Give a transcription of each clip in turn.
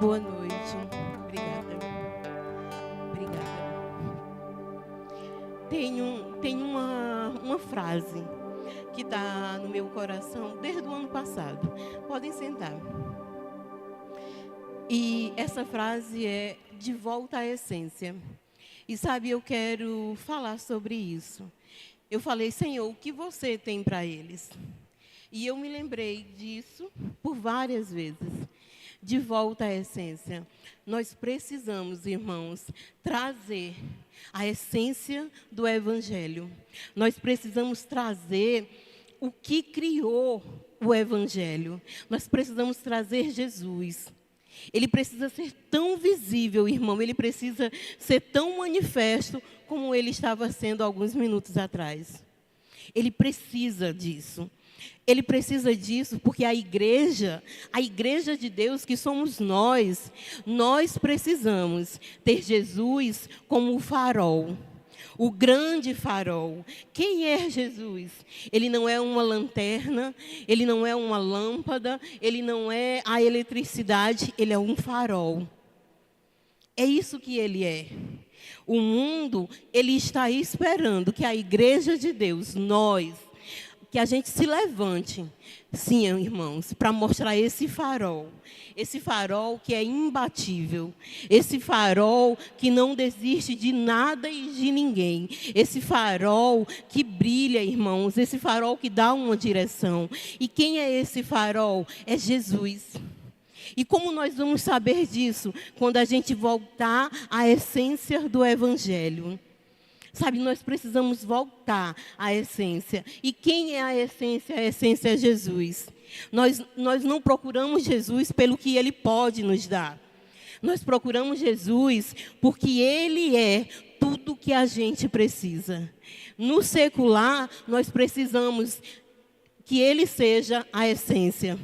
Boa noite. Obrigada. Obrigada. Tem uma frase que está no meu coração desde o ano passado. Podem sentar. E essa frase é de volta à essência. E sabe, eu quero falar sobre isso. Eu falei, Senhor, o que você tem para eles? E eu me lembrei disso por várias vezes. De volta à essência. Nós precisamos, irmãos, trazer a essência do Evangelho. Nós precisamos trazer o que criou o Evangelho. Nós precisamos trazer Jesus. Ele precisa ser tão visível, irmão, ele precisa ser tão manifesto como ele estava sendo alguns minutos atrás. Ele precisa disso. Ele precisa disso porque a igreja de Deus que somos nós precisamos ter Jesus como o farol. O grande farol. Quem é Jesus? Ele não é uma lanterna, ele não é uma lâmpada, ele não é a eletricidade, ele é um farol. É isso que ele é. O mundo, ele está esperando que a igreja de Deus, que a gente se levante, sim, irmãos, para mostrar esse farol que é imbatível, esse farol que não desiste de nada e de ninguém, esse farol que brilha, irmãos, esse farol que dá uma direção. E quem é esse farol? É Jesus. E como nós vamos saber disso? Quando a gente voltar à essência do Evangelho. Sabe, nós precisamos voltar à essência. E quem é a essência? A essência é Jesus. Nós não procuramos Jesus pelo que Ele pode nos dar. Nós procuramos Jesus porque Ele é tudo que a gente precisa. No secular, nós precisamos que Ele seja a essência.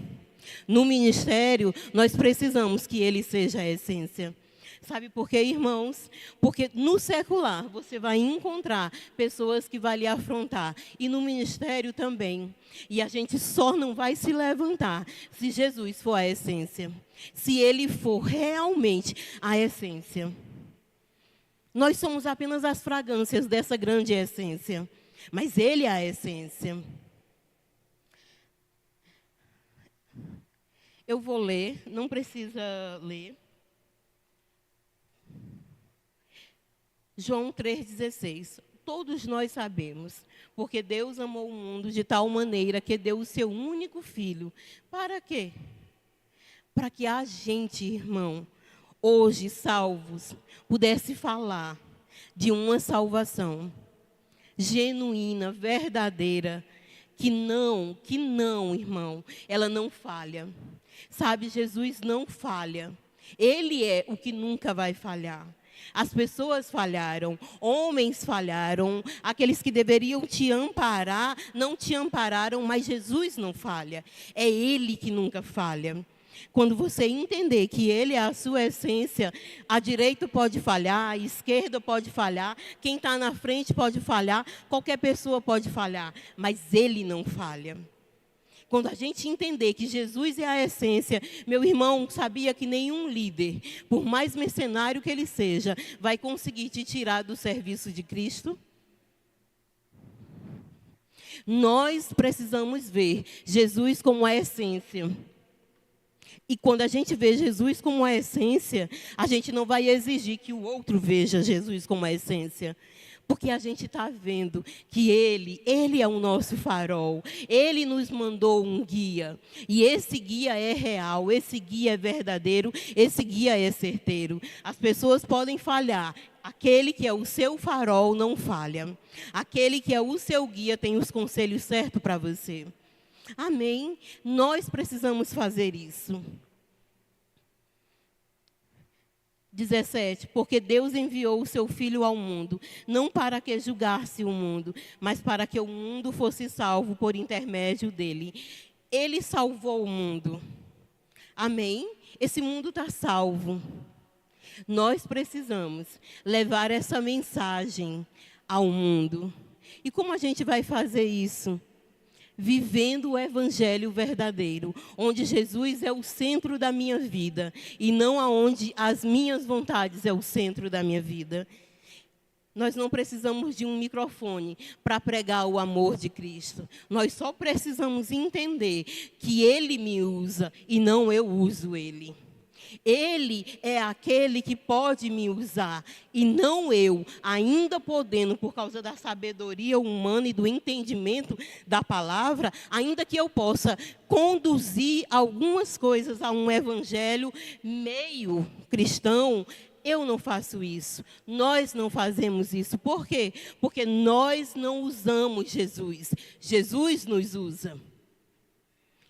No ministério, nós precisamos que Ele seja a essência. Sabe por quê, irmãos? Porque no secular você vai encontrar pessoas que vão lhe afrontar. E no ministério também. E a gente só não vai se levantar se Jesus for a essência. Se Ele for realmente a essência. Nós somos apenas as fragrâncias dessa grande essência. Mas Ele é a essência. Eu vou ler, não precisa ler. João 3,16. Todos nós sabemos, porque Deus amou o mundo de tal maneira que deu o seu único filho. Para quê? Para que a gente, irmão, hoje salvos, pudesse falar de uma salvação genuína, verdadeira, que não, irmão, ela não falha. Sabe, Jesus não falha. Ele é o que nunca vai falhar. As pessoas falharam, homens falharam, aqueles que deveriam te amparar, não te ampararam, mas Jesus não falha. É Ele que nunca falha. Quando você entender que Ele é a sua essência, a direita pode falhar, a esquerda pode falhar, quem está na frente pode falhar, qualquer pessoa pode falhar, mas Ele não falha. Quando a gente entender que Jesus é a essência, meu irmão, sabia que nenhum líder, por mais mercenário que ele seja, vai conseguir te tirar do serviço de Cristo? Nós precisamos ver Jesus como a essência. E quando a gente vê Jesus como a essência, a gente não vai exigir que o outro veja Jesus como a essência. Porque a gente está vendo que Ele é o nosso farol. Ele nos mandou um guia. E esse guia é real, esse guia é verdadeiro, esse guia é certeiro. As pessoas podem falhar. Aquele que é o seu farol não falha. Aquele que é o seu guia tem os conselhos certos para você. Amém? Nós precisamos fazer isso. 17, porque Deus enviou o seu Filho ao mundo, não para que julgasse o mundo, mas para que o mundo fosse salvo por intermédio dele. Ele salvou o mundo. Amém? Esse mundo está salvo. Nós precisamos levar essa mensagem ao mundo. E como a gente vai fazer isso? vivendo o evangelho verdadeiro, onde Jesus é o centro da minha vida e não aonde as minhas vontades é o centro da minha vida. Nós não precisamos de um microfone para pregar o amor de Cristo. Nós só precisamos entender que Ele me usa e não eu uso Ele. Ele é aquele que pode me usar e não eu, ainda podendo, por causa da sabedoria humana e do entendimento da palavra, ainda que eu possa conduzir algumas coisas a um evangelho meio cristão. Eu não faço isso, nós não fazemos isso. Por quê? Porque nós não usamos Jesus, Jesus nos usa.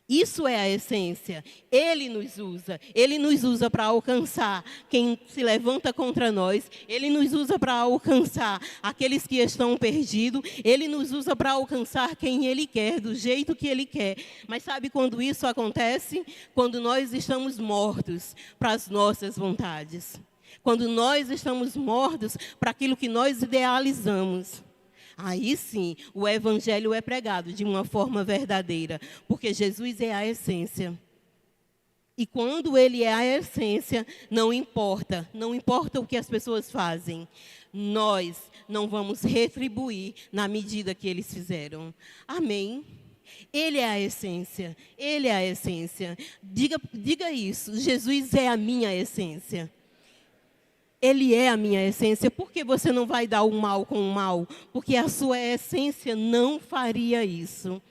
Isso é a essência, Ele nos usa para alcançar quem se levanta contra nós, Ele nos usa para alcançar aqueles que estão perdidos, Ele nos usa para alcançar quem Ele quer, do jeito que Ele quer. Mas sabe quando isso acontece? Quando nós estamos mortos para as nossas vontades. Quando nós estamos mortos para aquilo que nós idealizamos. Aí sim, o evangelho é pregado de uma forma verdadeira, porque Jesus é a essência. E quando Ele é a essência, não importa o que as pessoas fazem, nós não vamos retribuir na medida que eles fizeram. Amém? Ele é a essência, Ele é a essência. Diga isso, Jesus é a minha essência. Ele é a minha essência. Por que você não vai dar o mal com o mal? Porque a sua essência não faria isso.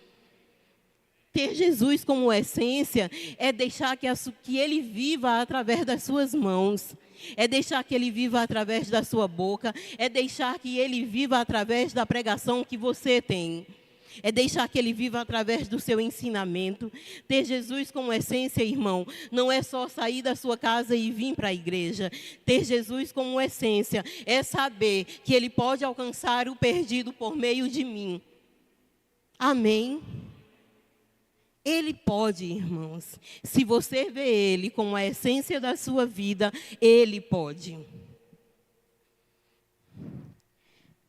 Ter Jesus como essência é deixar que Ele viva através das suas mãos. É deixar que Ele viva através da sua boca. É deixar que Ele viva através da pregação que você tem. É deixar que Ele viva através do seu ensinamento. Ter Jesus como essência, irmão, não é só sair da sua casa e vir para a igreja. Ter Jesus como essência é saber que Ele pode alcançar o perdido por meio de mim. Amém? Ele pode, irmãos. Se você vê Ele como a essência da sua vida, Ele pode.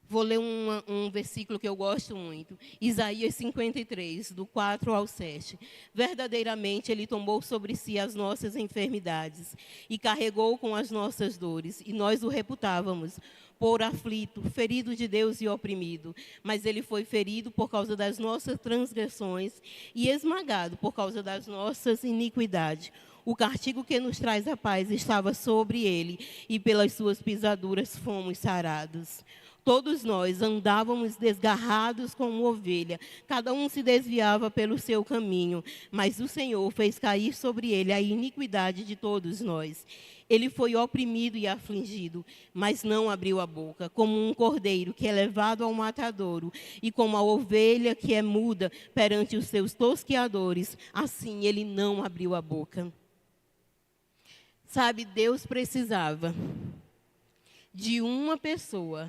Vou ler um versículo que eu gosto muito. Isaías 53, do 4 ao 7. Verdadeiramente, Ele tomou sobre si as nossas enfermidades e carregou com as nossas dores. E nós o reputávamos por aflito, ferido de Deus e oprimido. Mas Ele foi ferido por causa das nossas transgressões e esmagado por causa das nossas iniquidades. O castigo que nos traz a paz estava sobre Ele, e pelas suas pisaduras fomos sarados. Todos nós andávamos desgarrados como ovelha, cada um se desviava pelo seu caminho, mas o Senhor fez cair sobre ele a iniquidade de todos nós. Ele foi oprimido e afligido, mas não abriu a boca, como um cordeiro que é levado ao matadouro, e como a ovelha que é muda perante os seus tosqueadores, assim ele não abriu a boca. Sabe, Deus precisava de uma pessoa,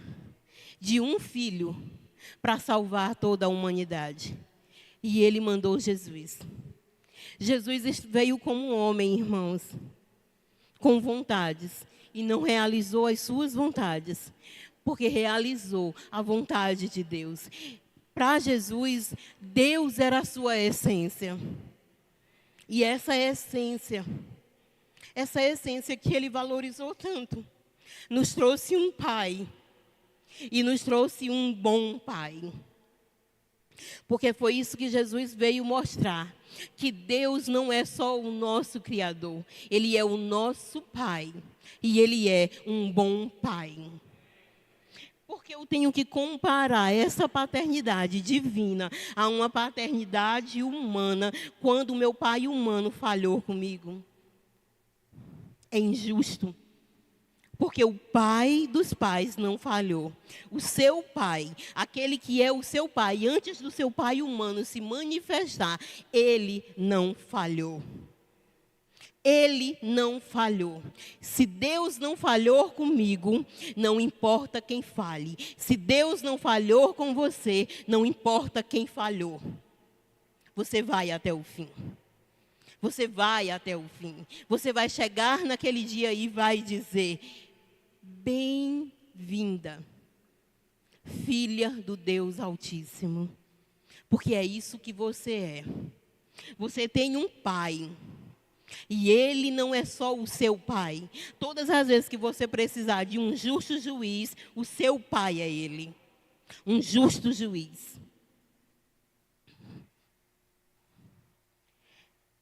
de um filho, para salvar toda a humanidade. E Ele mandou Jesus. Jesus veio como um homem, irmãos, com vontades, e não realizou as suas vontades, porque realizou a vontade de Deus. Para Jesus, Deus era a sua essência. E essa essência que Ele valorizou tanto, nos trouxe um Pai. E nos trouxe um bom Pai. Porque foi isso que Jesus veio mostrar. Que Deus não é só o nosso Criador. Ele é o nosso Pai. E Ele é um bom Pai. Porque eu tenho que comparar essa paternidade divina a uma paternidade humana, quando o meu pai humano falhou comigo. É injusto. Porque o pai dos pais não falhou. O seu pai, aquele que é o seu pai, antes do seu pai humano se manifestar, ele não falhou. Ele não falhou. Se Deus não falhou comigo, não importa quem fale. Se Deus não falhou com você, não importa quem falhou. Você vai até o fim. Você vai até o fim. Você vai chegar naquele dia e vai dizer: bem-vinda, filha do Deus Altíssimo. Porque é isso que você é. Você tem um pai. E ele não é só o seu pai. Todas as vezes que você precisar de um justo juiz, o seu pai é ele. Um justo juiz.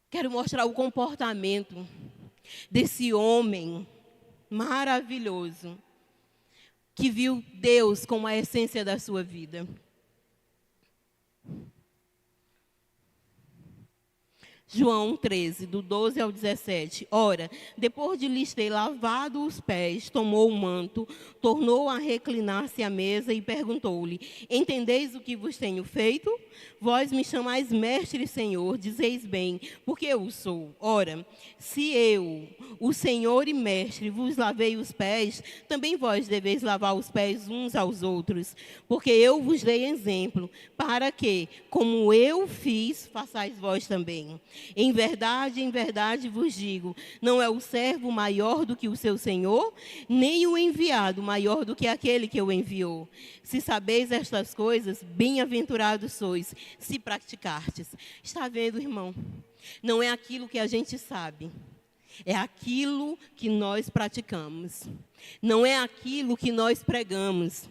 Quero mostrar o comportamento desse homem maravilhoso que viu Deus como a essência da sua vida. João 13, do 12 ao 17. Ora, depois de lhes ter lavado os pés, tomou o manto, tornou a reclinar-se à mesa e perguntou-lhe: entendeis o que vos tenho feito? Vós me chamais mestre e senhor, dizeis bem, porque eu o sou. Ora, se eu, o senhor e mestre, vos lavei os pés, também vós deveis lavar os pés uns aos outros, porque eu vos dei exemplo, para que, como eu fiz, façais vós também. Em verdade vos digo, não é o servo maior do que o seu senhor, nem o enviado maior do que aquele que o enviou. Se sabeis estas coisas, bem-aventurados sois, se praticardes. Está vendo, irmão? Não é aquilo que a gente sabe, é aquilo que nós praticamos. Não é aquilo que nós pregamos,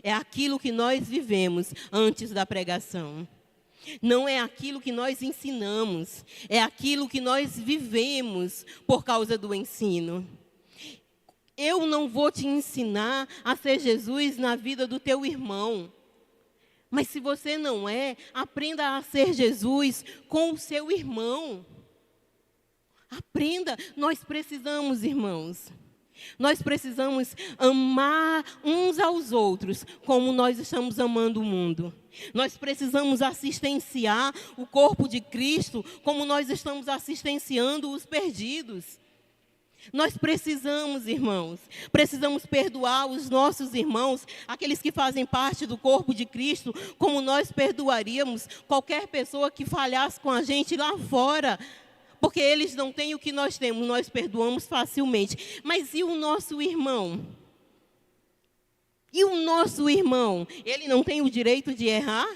é aquilo que nós vivemos antes da pregação. Não é aquilo que nós ensinamos, é aquilo que nós vivemos por causa do ensino. Eu não vou te ensinar a ser Jesus na vida do teu irmão. Mas se você não é, aprenda a ser Jesus com o seu irmão. Aprenda, nós precisamos, irmãos. Nós precisamos amar uns aos outros como nós estamos amando o mundo. Nós precisamos assistenciar o corpo de Cristo como nós estamos assistenciando os perdidos. Nós precisamos, irmãos, precisamos perdoar os nossos irmãos, aqueles que fazem parte do corpo de Cristo, como nós perdoaríamos qualquer pessoa que falhasse com a gente lá fora. Porque eles não têm o que nós temos, nós perdoamos facilmente. Mas e o nosso irmão? E o nosso irmão? Ele não tem o direito de errar?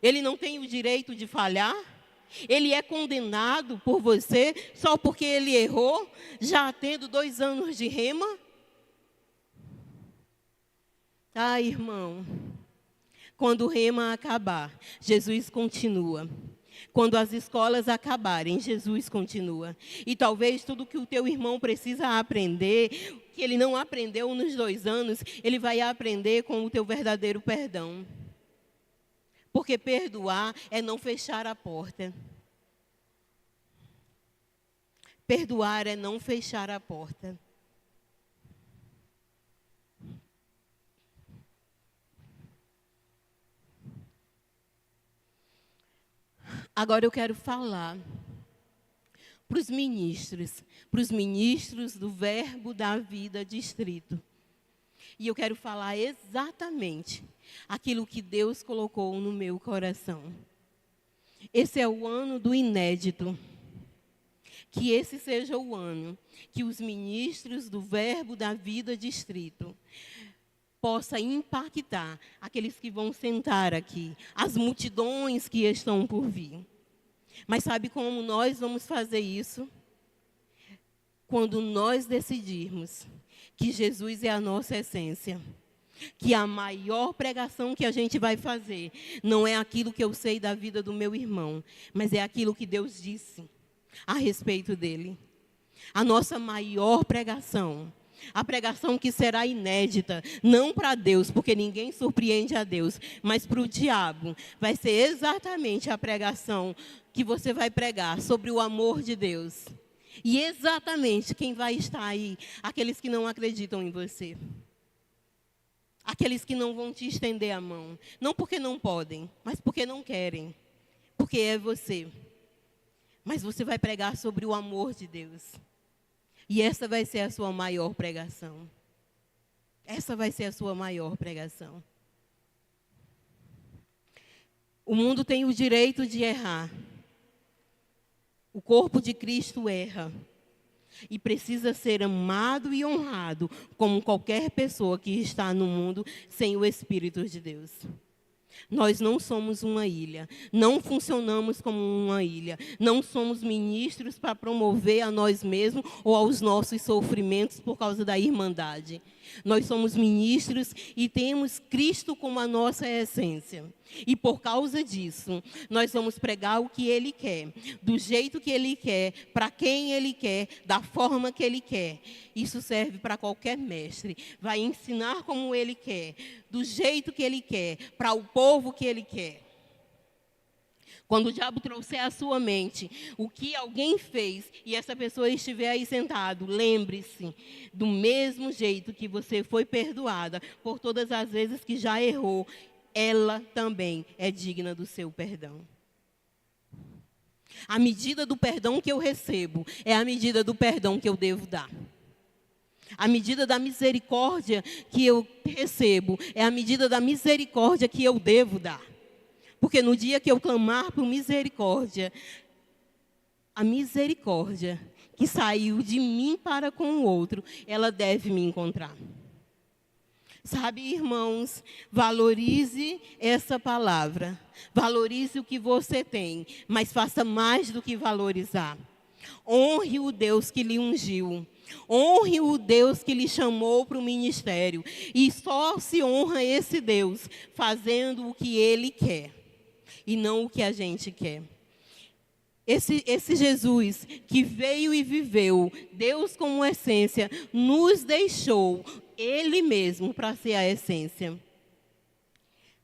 Ele não tem o direito de falhar? Ele é condenado por você só porque ele errou, já tendo 2 anos de rema? Ah, irmão, quando o rema acabar, Jesus continua. Quando as escolas acabarem, Jesus continua. E talvez tudo que o teu irmão precisa aprender, que ele não aprendeu nos 2 anos, ele vai aprender com o teu verdadeiro perdão. Porque perdoar é não fechar a porta. Perdoar é não fechar a porta. Agora eu quero falar para os ministros do Verbo da Vida Distrito. E eu quero falar exatamente aquilo que Deus colocou no meu coração. Esse é o ano do inédito. Que esse seja o ano que os ministros do Verbo da Vida Distrito possa impactar aqueles que vão sentar aqui, as multidões que estão por vir. Mas sabe como nós vamos fazer isso? Quando nós decidirmos que Jesus é a nossa essência, que a maior pregação que a gente vai fazer não é aquilo que eu sei da vida do meu irmão, mas é aquilo que Deus disse a respeito dele. A nossa maior pregação, a pregação que será inédita, não para Deus, porque ninguém surpreende a Deus, mas para o diabo, vai ser exatamente a pregação que você vai pregar sobre o amor de Deus. E exatamente quem vai estar aí, aqueles que não acreditam em você. Aqueles que não vão te estender a mão, não porque não podem, mas porque não querem, porque é você. Mas você vai pregar sobre o amor de Deus. E essa vai ser a sua maior pregação. Essa vai ser a sua maior pregação. O mundo tem o direito de errar. O corpo de Cristo erra. E precisa ser amado e honrado como qualquer pessoa que está no mundo sem o Espírito de Deus. Nós não somos uma ilha, não funcionamos como uma ilha, não somos ministros para promover a nós mesmos ou aos nossos sofrimentos por causa da irmandade. Nós somos ministros e temos Cristo como a nossa essência. E por causa disso, nós vamos pregar o que Ele quer, do jeito que Ele quer, para quem Ele quer, da forma que Ele quer. Isso serve para qualquer mestre. Vai ensinar como Ele quer, do jeito que Ele quer, para o povo que Ele quer. Quando o diabo trouxer à sua mente o que alguém fez e essa pessoa estiver aí sentado, lembre-se, do mesmo jeito que você foi perdoada por todas as vezes que já errou, ela também é digna do seu perdão. A medida do perdão que eu recebo é a medida do perdão que eu devo dar. A medida da misericórdia que eu recebo é a medida da misericórdia que eu devo dar. Porque no dia que eu clamar por misericórdia, a misericórdia que saiu de mim para com o outro, ela deve me encontrar. Sabe, irmãos, valorize essa palavra. Valorize o que você tem, mas faça mais do que valorizar. Honre o Deus que lhe ungiu. Honre o Deus que lhe chamou para o ministério. E só se honra esse Deus fazendo o que Ele quer e não o que a gente quer. Esse Jesus que veio e viveu, Deus como essência, nos deixou Ele mesmo para ser a essência.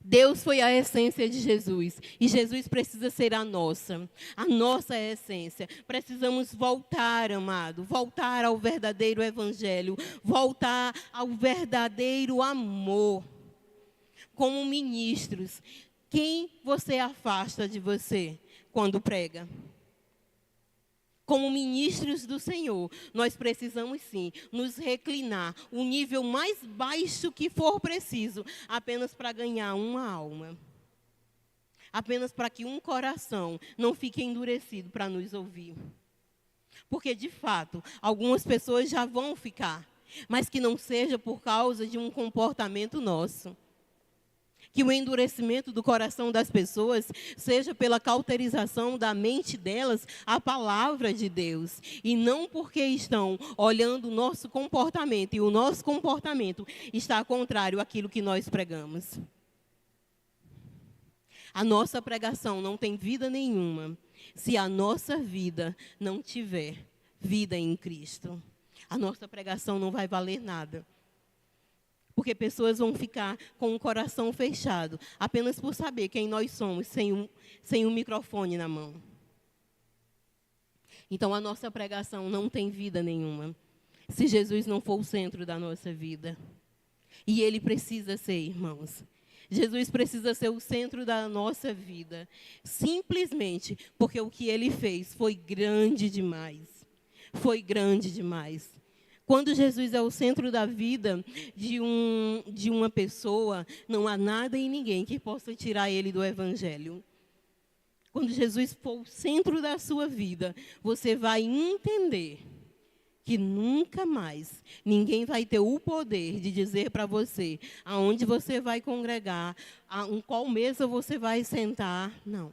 Deus foi a essência de Jesus e Jesus precisa ser a nossa essência. Precisamos voltar, amado, voltar ao verdadeiro evangelho, voltar ao verdadeiro amor. Como ministros, quem você afasta de você quando prega? Como ministros do Senhor, nós precisamos sim nos reclinar o nível mais baixo que for preciso, apenas para ganhar uma alma. Apenas para que um coração não fique endurecido para nos ouvir. Porque, de fato, algumas pessoas já vão ficar, mas que não seja por causa de um comportamento nosso. Que o endurecimento do coração das pessoas seja pela cauterização da mente delas à palavra de Deus. E não porque estão olhando o nosso comportamento, e o nosso comportamento está contrário àquilo que nós pregamos. A nossa pregação não tem vida nenhuma se a nossa vida não tiver vida em Cristo. A nossa pregação não vai valer nada. Porque pessoas vão ficar com o coração fechado, apenas por saber quem nós somos, sem um microfone na mão. Então, a nossa pregação não tem vida nenhuma, se Jesus não for o centro da nossa vida. E Ele precisa ser, irmãos. Jesus precisa ser o centro da nossa vida, simplesmente porque o que Ele fez foi grande demais. Foi grande demais. Quando Jesus é o centro da vida de uma pessoa, não há nada e ninguém que possa tirar ele do Evangelho. Quando Jesus for o centro da sua vida, você vai entender que nunca mais ninguém vai ter o poder de dizer para você aonde você vai congregar, em qual mesa você vai sentar, não.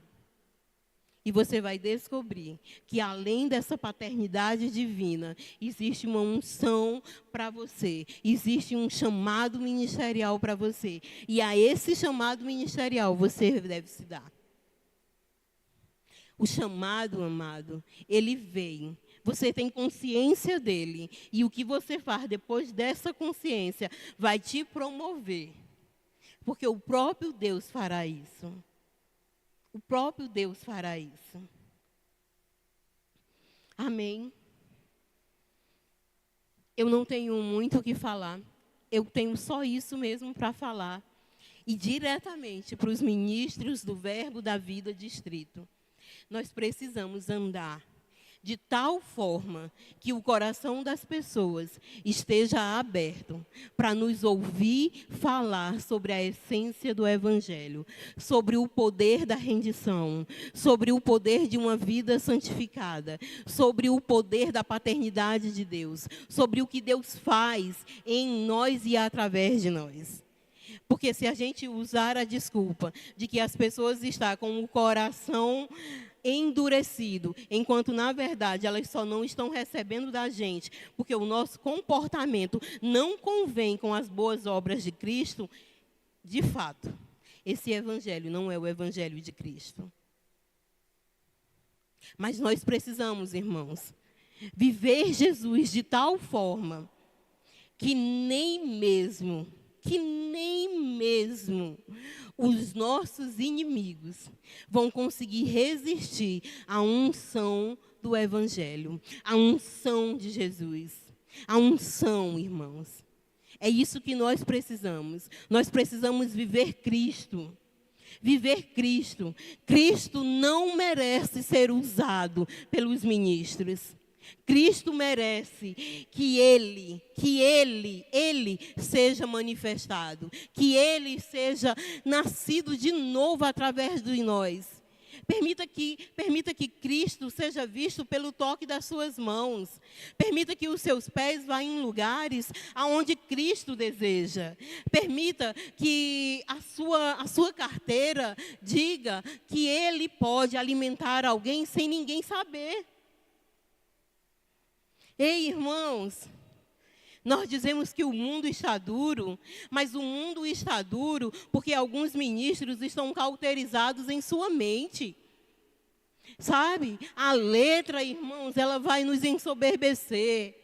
E você vai descobrir que além dessa paternidade divina, existe uma unção para você. Existe um chamado ministerial para você. E a esse chamado ministerial você deve se dar. O chamado, amado, ele vem. Você tem consciência dele. E o que você faz depois dessa consciência vai te promover. Porque o próprio Deus fará isso. O próprio Deus fará isso. Amém. Eu não tenho muito o que falar. Eu tenho só isso mesmo para falar. E diretamente para os ministros do Verbo da Vida Distrito. Nós precisamos andar de tal forma que o coração das pessoas esteja aberto para nos ouvir falar sobre a essência do Evangelho, sobre o poder da rendição, sobre o poder de uma vida santificada, sobre o poder da paternidade de Deus, sobre o que Deus faz em nós e através de nós. Porque se a gente usar a desculpa de que as pessoas estão com o coração endurecido, enquanto na verdade elas só não estão recebendo da gente, porque o nosso comportamento não convém com as boas obras de Cristo, de fato, esse evangelho não é o evangelho de Cristo. Mas nós precisamos, irmãos, viver Jesus de tal forma que nem mesmo os nossos inimigos vão conseguir resistir à unção do Evangelho, à unção de Jesus, à unção, irmãos. É isso que nós precisamos. Nós precisamos viver Cristo. Viver Cristo. Cristo não merece ser usado pelos ministros. Cristo merece que Ele seja manifestado, que Ele seja nascido de novo através de nós. Permita que Cristo seja visto pelo toque das suas mãos. Permita que os seus pés vá em lugares aonde Cristo deseja. Permita que a sua carteira diga que Ele pode alimentar alguém sem ninguém saber. Ei, irmãos, nós dizemos que o mundo está duro, mas o mundo está duro porque alguns ministros estão cauterizados em sua mente. Sabe? A letra, irmãos, ela vai nos ensoberbecer.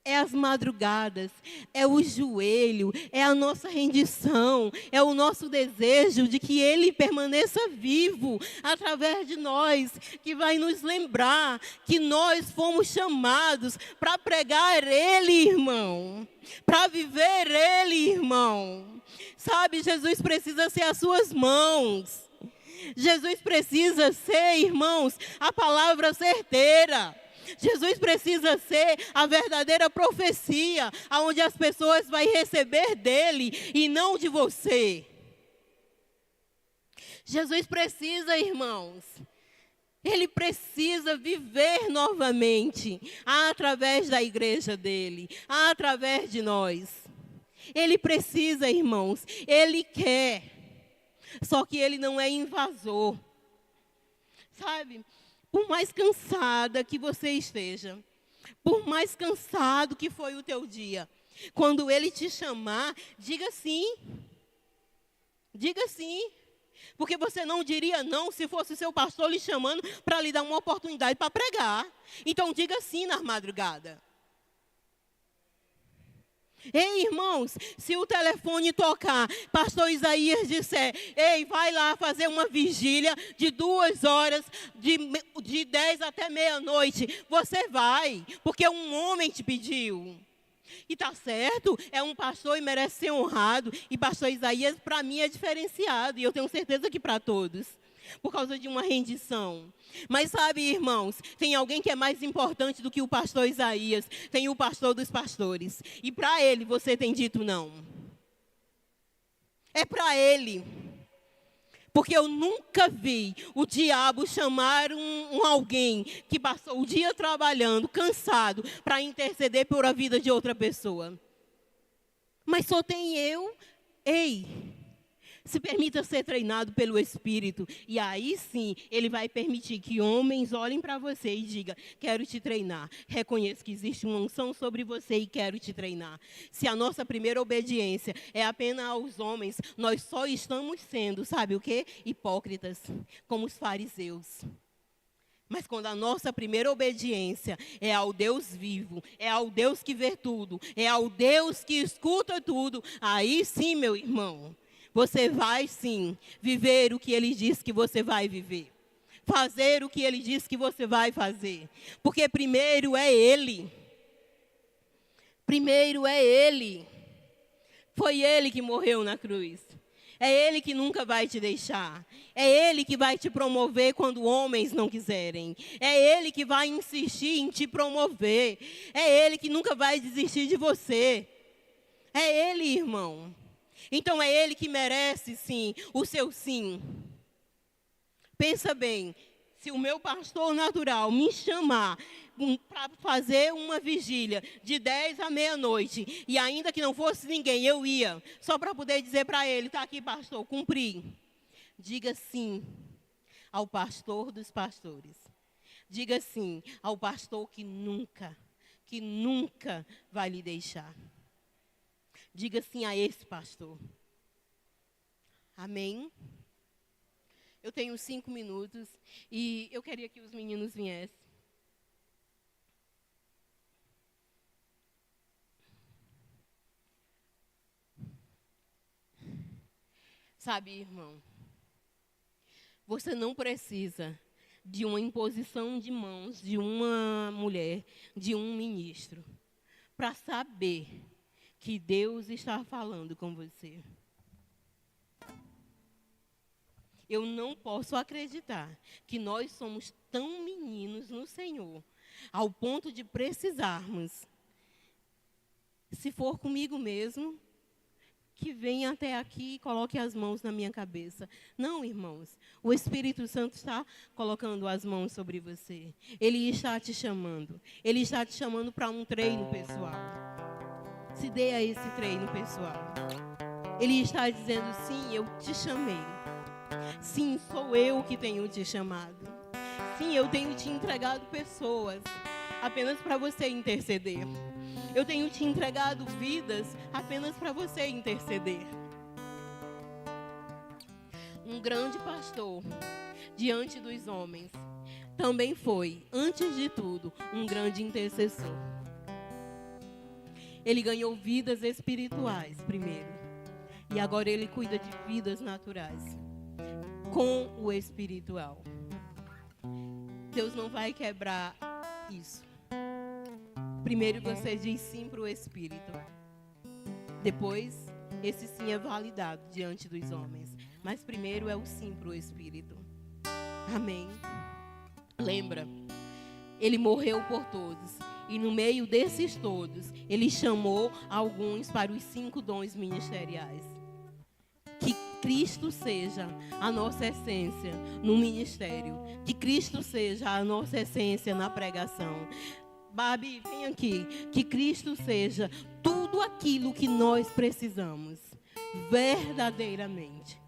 É as madrugadas, é o joelho, é a nossa rendição, é o nosso desejo de que Ele permaneça vivo através de nós, que vai nos lembrar que nós fomos chamados para pregar Ele, irmão, para viver Ele, irmão. Sabe, Jesus precisa ser as suas mãos. Jesus precisa ser, irmãos, a palavra certeira. Jesus precisa ser a verdadeira profecia, onde as pessoas vão receber dele e não de você. Jesus precisa, irmãos, ele precisa viver novamente, através da igreja dele, através de nós. Ele precisa, irmãos, ele quer, só que ele não é invasor, sabe? Por mais cansada que você esteja, por mais cansado que foi o teu dia, quando Ele te chamar, diga sim. Diga sim. Porque você não diria não se fosse seu pastor lhe chamando para lhe dar uma oportunidade para pregar. Então diga sim na madrugada. Ei, irmãos, se o telefone tocar, pastor Isaías disser, ei, vai lá fazer uma vigília de 2 horas, de 10 até meia-noite, você vai, porque um homem te pediu. E está certo, é um pastor e merece ser honrado, e pastor Isaías para mim é diferenciado, e eu tenho certeza que para todos. Por causa de uma rendição. Mas sabe, irmãos, tem alguém que é mais importante do que o pastor Isaías. Tem o pastor dos pastores. E para ele você tem dito não. É para ele. Porque eu nunca vi o diabo chamar alguém que passou o dia trabalhando, cansado, para interceder por a vida de outra pessoa. Mas só tem eu. Ei, se permita ser treinado pelo Espírito. E aí sim, Ele vai permitir que homens olhem para você e digam, quero te treinar. Reconheço que existe uma unção sobre você e quero te treinar. Se a nossa primeira obediência é apenas aos homens, nós só estamos sendo, sabe o quê? Hipócritas, como os fariseus. Mas quando a nossa primeira obediência é ao Deus vivo, é ao Deus que vê tudo, é ao Deus que escuta tudo, aí sim, meu irmão, você vai sim viver o que Ele diz que você vai viver. Fazer o que Ele diz que você vai fazer. Porque primeiro é Ele. Primeiro é Ele. Foi Ele que morreu na cruz. É Ele que nunca vai te deixar. É Ele que vai te promover quando homens não quiserem. É Ele que vai insistir em te promover. É Ele que nunca vai desistir de você. É Ele, irmão. Então é Ele que merece, sim, o seu sim. Pensa bem, Se o meu pastor natural me chamar para fazer uma vigília de 10 à meia-noite, e ainda que não fosse ninguém, eu ia, só para poder dizer para ele, está aqui, pastor, cumpri. Diga sim ao pastor dos pastores. Diga sim ao pastor que nunca vai lhe deixar. Diga sim a esse pastor. Amém? Eu tenho 5 minutos e eu queria que os meninos viessem. Sabe, irmão, você não precisa de uma imposição de mãos de uma mulher, de um ministro, para saber que Deus está falando com você. Eu não posso acreditar que nós somos tão meninos no Senhor, ao ponto de precisarmos, se for comigo mesmo, que venha até aqui e coloque as mãos na minha cabeça. Não, irmãos, o Espírito Santo está colocando as mãos sobre você. Ele está te chamando. Ele está te chamando para um treino pessoal. Se dê a esse treino pessoal. Ele está dizendo, sim, eu te chamei. Sim, sou eu que tenho te chamado. Sim, eu tenho te entregado pessoas apenas para você interceder. Eu tenho te entregado vidas apenas para você interceder. Um grande pastor diante dos homens também foi, antes de tudo, um grande intercessor. Ele ganhou vidas espirituais primeiro. E agora ele cuida de vidas naturais. Com o espiritual. Deus não vai quebrar isso. Primeiro você diz sim para o Espírito. Depois, esse sim é validado diante dos homens. Mas primeiro é o sim para o Espírito. Amém. Lembra, ele morreu por todos. E no meio desses todos, ele chamou alguns para os 5 dons ministeriais. Que Cristo seja a nossa essência no ministério. Que Cristo seja a nossa essência na pregação. Babi, vem aqui. Que Cristo seja tudo aquilo que nós precisamos. Verdadeiramente.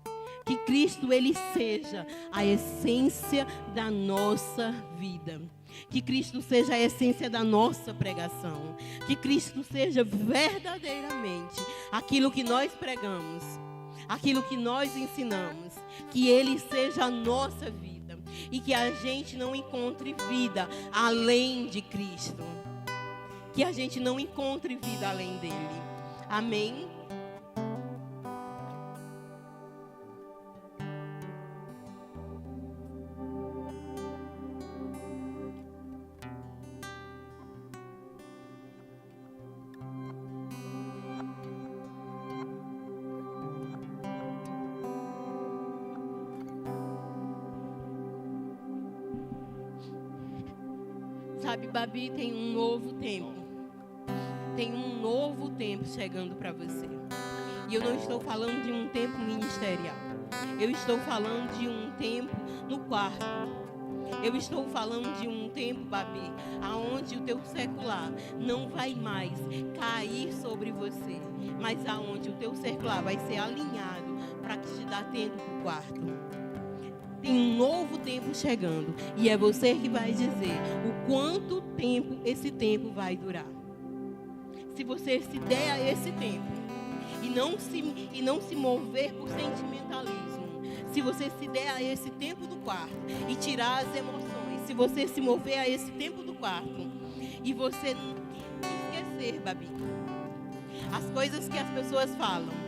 Que Cristo, Ele seja a essência da nossa vida. Que Cristo seja a essência da nossa pregação. Que Cristo seja verdadeiramente aquilo que nós pregamos. Aquilo que nós ensinamos. Que Ele seja a nossa vida. E que a gente não encontre vida além de Cristo. Que a gente não encontre vida além dele. Amém? Sabe, Babi, tem um novo tempo. Tem um novo tempo chegando para você. E eu não estou falando de um tempo ministerial. Eu estou falando de um tempo no quarto. Eu estou falando de um tempo, Babi, aonde o teu secular não vai mais cair sobre você, mas aonde o teu secular vai ser alinhado para que te dá tempo para o quarto. Tem um novo tempo chegando. E é você que vai dizer o quanto tempo esse tempo vai durar. Se você se der a esse tempo e não se mover por sentimentalismo, se você se der a esse tempo do quarto e tirar as emoções, se você se mover a esse tempo do quarto e você esquecer, Babi, as coisas que as pessoas falam.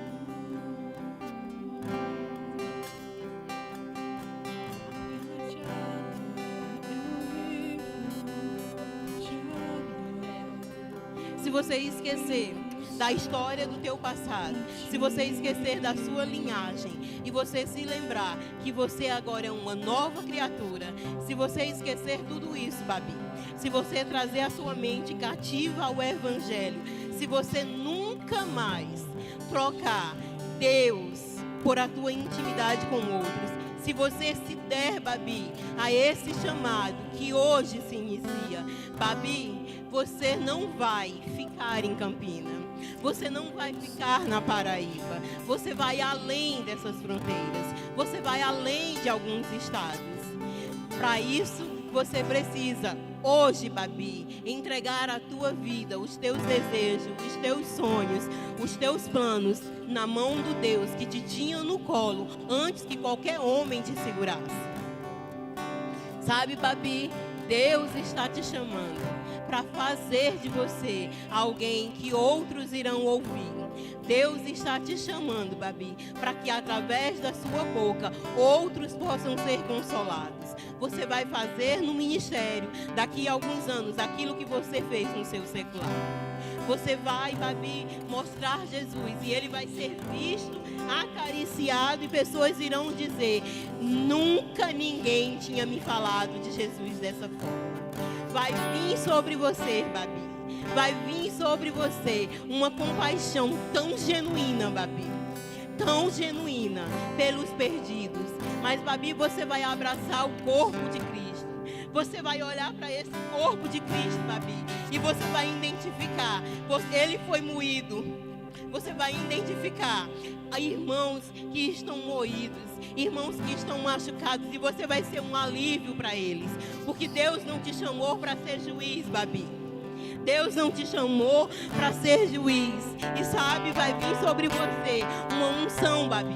Se você esquecer da história do teu passado, se você esquecer da sua linhagem e você se lembrar que você agora é uma nova criatura, se você esquecer tudo isso, Babi, se você trazer a sua mente cativa ao Evangelho, se você nunca mais trocar Deus por a tua intimidade com outros, Se você se der, Babi, a esse chamado que hoje se inicia, Babi, você não vai ficar em Campina. Você não vai ficar na Paraíba. Você vai além dessas fronteiras. Você vai além de alguns estados. Para isso, você precisa, hoje, Babi, entregar a tua vida, os teus desejos, os teus sonhos, os teus planos na mão do Deus que te tinha no colo antes que qualquer homem te segurasse. Sabe, Babi, Deus está te chamando para fazer de você alguém que outros irão ouvir. Deus está te chamando, Babi, para que através da sua boca outros possam ser consolados. Você vai fazer no ministério, daqui a alguns anos, aquilo que você fez no seu secular. Você vai, Babi, mostrar Jesus e ele vai ser visto, acariciado, e pessoas irão dizer: nunca ninguém tinha me falado de Jesus dessa forma. Vai vir sobre você, Babi. Vai vir sobre você uma compaixão tão genuína, Babi. Tão genuína pelos perdidos. Mas, Babi, você vai abraçar o corpo de Cristo. Você vai olhar para esse corpo de Cristo, Babi, e você vai identificar. Ele foi moído. Você vai identificar irmãos que estão moídos, irmãos que estão machucados, e você vai ser um alívio para eles. Porque Deus não te chamou para ser juiz, Babi. Deus não te chamou para ser juiz. E sabe, vai vir sobre você uma unção, Babi.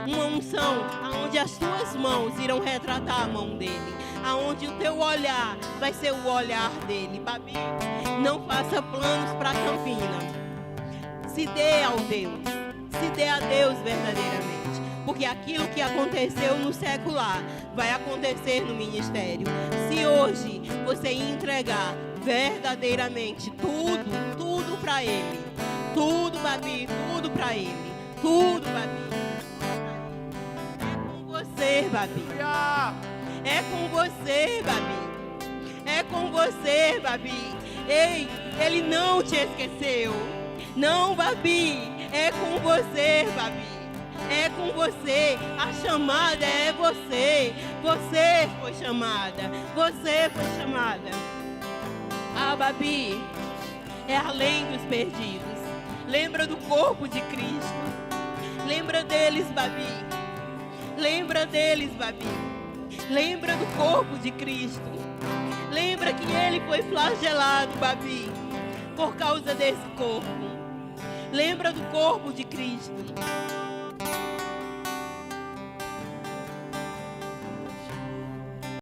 Uma unção onde as tuas mãos irão retratar a mão dele. Aonde o teu olhar vai ser o olhar dele, Babi. Não faça planos para Campina. Se dê ao Deus. Se dê a Deus verdadeiramente. Porque aquilo que aconteceu no secular vai acontecer no ministério. Se hoje você entregar verdadeiramente tudo para ele. Tudo, Babi, tudo para ele. Tudo, Babi. É com você, Babi. É com você, Babi. É com você, Babi. Ei, ele não te esqueceu. Não, Babi. É com você, Babi. É com você. A chamada é você. Você foi chamada. Você foi chamada. Ah, Babi, é além dos perdidos. Lembra do corpo de Cristo. Lembra deles, Babi. Lembra deles, Babi. Lembra do corpo de Cristo. Lembra que ele foi flagelado, Babi, por causa desse corpo. Lembra do corpo de Cristo.